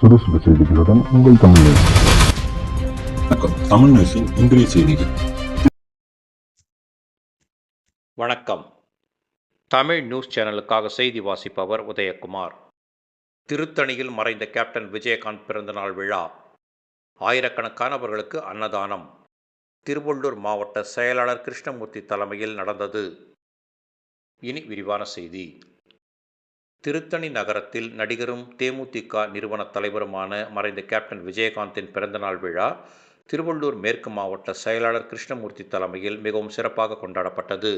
சுறுசுறு செய்திகளுடன் உங்கள் தமிழ் நியூஸ். வணக்கம். தமிழ் நியூஸின் இன்றைய செய்திகள். வணக்கம். தமிழ் நியூஸ் சேனலுக்காக செய்தி வாசிப்பவர் உதயகுமார். திருத்தணியில் மறைந்த கேப்டன் விஜயகாந்த் பிறந்தநாள் விழா. ஆயிரக்கணக்கானவர்களுக்கு அன்னதானம். திருவள்ளூர் மாவட்ட செயலாளர் கிருஷ்ணமூர்த்தி தலைமையில் நடந்தது. இனி விரிவான செய்தி. திருத்தணி நகரத்தில் நடிகரும் தேமுதிக நிறுவன தலைவருமான மறைந்த கேப்டன் விஜயகாந்தின் பிறந்தநாள் விழா திருவள்ளூர் மேற்கு மாவட்ட செயலாளர் கிருஷ்ணமூர்த்தி தலைமையில் மிகவும் சிறப்பாக கொண்டாடப்பட்டது.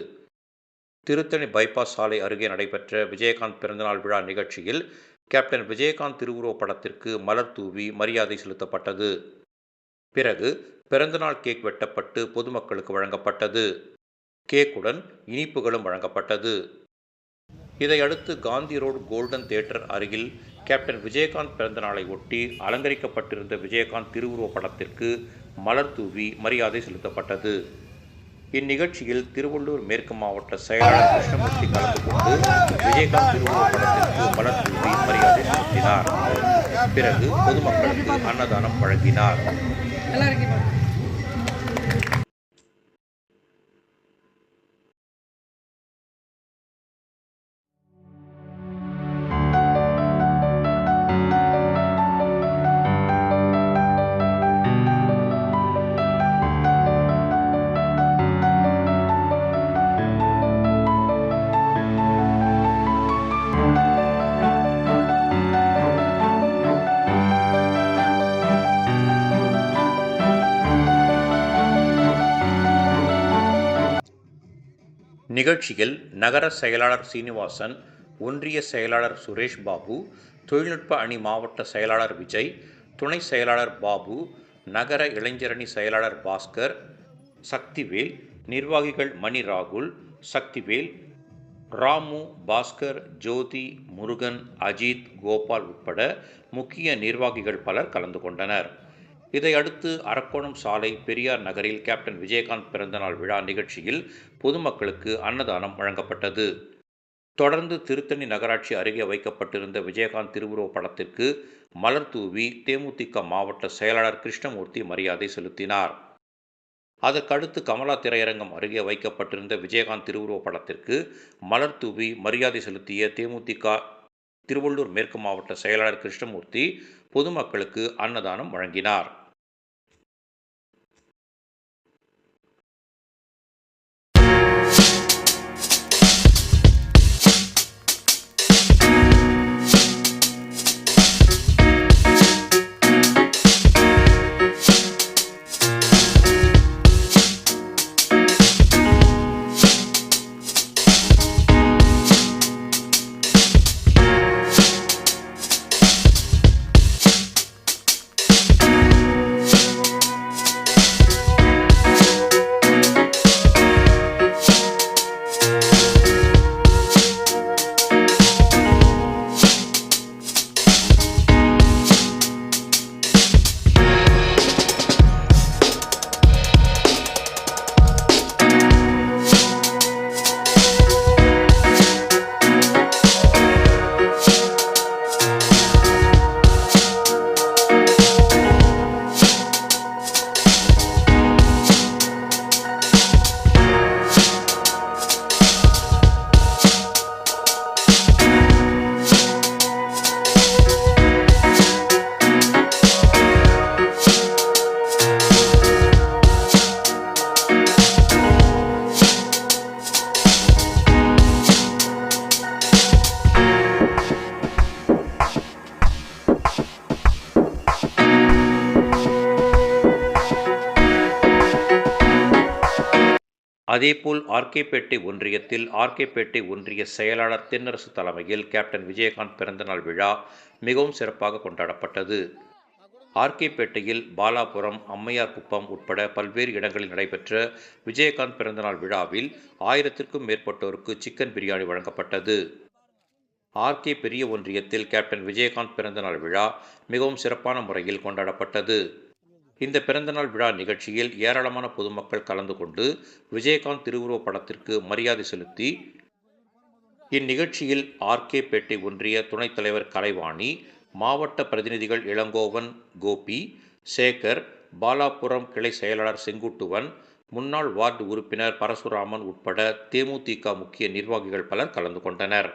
திருத்தணி பைபாஸ் சாலை அருகே நடைபெற்ற விஜயகாந்த் பிறந்தநாள் விழா நிகழ்ச்சியில் கேப்டன் விஜயகாந்த் திருவுருவப் படத்திற்கு மலர் தூவி மரியாதை செலுத்தப்பட்டது. பிறகு பிறந்தநாள் கேக் வெட்டப்பட்டு பொதுமக்களுக்கு வழங்கப்பட்டது. கேக்குடன் இனிப்புகளும் வழங்கப்பட்டது. இதையடுத்து காந்தி ரோடு கோல்டன் தியேட்டர் அருகில் கேப்டன் விஜயகாந்த் பிறந்தநாளை ஒட்டி அலங்கரிக்கப்பட்டிருந்த விஜயகாந்த் திருவுருவப் படத்திற்கு மலர் தூவி மரியாதை செலுத்தப்பட்டது. இந்நிகழ்ச்சியில் திருவள்ளூர் மேற்கு மாவட்ட செயலாளர் கிருஷ்ணமூர்த்தி கலந்து கொண்டு விஜயகாந்த் திருவுருவப் படத்திற்கு மலர் தூவி மரியாதை செலுத்தினார். பிறகு பொதுமக்களுக்கு அன்னதானம் வழங்கினார். நிகழ்ச்சியில் நகர செயலாளர் சீனிவாசன், ஒன்றிய செயலாளர் சுரேஷ் பாபு, தொழில்நுட்ப அணி மாவட்ட செயலாளர் விஜய், துணை செயலாளர் பாபு, நகர இளைஞரணி செயலாளர் பாஸ்கர், சக்திவேல், நிர்வாகிகள் மணி ராகுல், சக்திவேல், ராமு, பாஸ்கர், ஜோதி, முருகன், அஜித், கோபால் உட்பட முக்கிய நிர்வாகிகள் பலர் கலந்து கொண்டனர். இதையடுத்து அரக்கோணம் சாலை பெரியார் நகரில் கேப்டன் விஜயகாந்த் பிறந்தநாள் விழா நிகழ்ச்சியில் பொதுமக்களுக்கு அன்னதானம் வழங்கப்பட்டது. தொடர்ந்து திருத்தணி நகராட்சி அருகே வைக்கப்பட்டிருந்த விஜயகாந்த் திருவுருவப் படத்திற்கு மலர் தூவி தேமுதிக மாவட்ட செயலாளர் கிருஷ்ணமூர்த்தி மரியாதை செலுத்தினார். அதற்கடுத்து கமலா திரையரங்கம் அருகே வைக்கப்பட்டிருந்த விஜயகாந்த் திருவுருவப் படத்திற்கு மலர் தூவி மரியாதை செலுத்திய தேமுதிக திருவள்ளூர் மேற்கு மாவட்ட செயலாளர் கிருஷ்ணமூர்த்தி பொதுமக்களுக்கு அன்னதானம் வழங்கினார். அதேபோல் ஆர்கேபேட்டை ஒன்றியத்தில் ஆர்கேபேட்டை ஒன்றிய செயலாளர் தென்னரசு தலைமையில் கேப்டன் விஜயகாந்த் பிறந்தநாள் விழா மிகவும் சிறப்பாக கொண்டாடப்பட்டது. ஆர்கேபேட்டையில் பாலாபுரம், அம்மையார் குப்பம் உட்பட பல்வேறு இடங்களில் நடைபெற்ற விஜயகாந்த் பிறந்தநாள் விழாவில் 1000க்கும் மேற்பட்டோருக்கு சிக்கன் பிரியாணி வழங்கப்பட்டது. ஆர்கே பெரிய ஒன்றியத்தில் கேப்டன் விஜயகாந்த் பிறந்தநாள் விழா மிகவும் சிறப்பான முறையில் கொண்டாடப்பட்டது. இந்த பிறந்தநாள் விழா நிகழ்ச்சியில் ஏராளமான பொதுமக்கள் கலந்து கொண்டு விஜயகாந்த் திருவுருவப் படத்திற்கு மரியாதை செலுத்தி இந்நிகழ்ச்சியில் ஆர்கே பேட்டை ஒன்றிய துணைத் தலைவர் கலைவாணி, மாவட்ட பிரதிநிதிகள் இளங்கோவன், கோபி, சேகர், பாலாபுரம் கிளை செயலாளர் செங்குட்டுவன், முன்னாள் வார்டு உறுப்பினர் பரசுராமன் உட்பட தேமுதிக முக்கிய நிர்வாகிகள் பலர் கலந்து கொண்டனர்.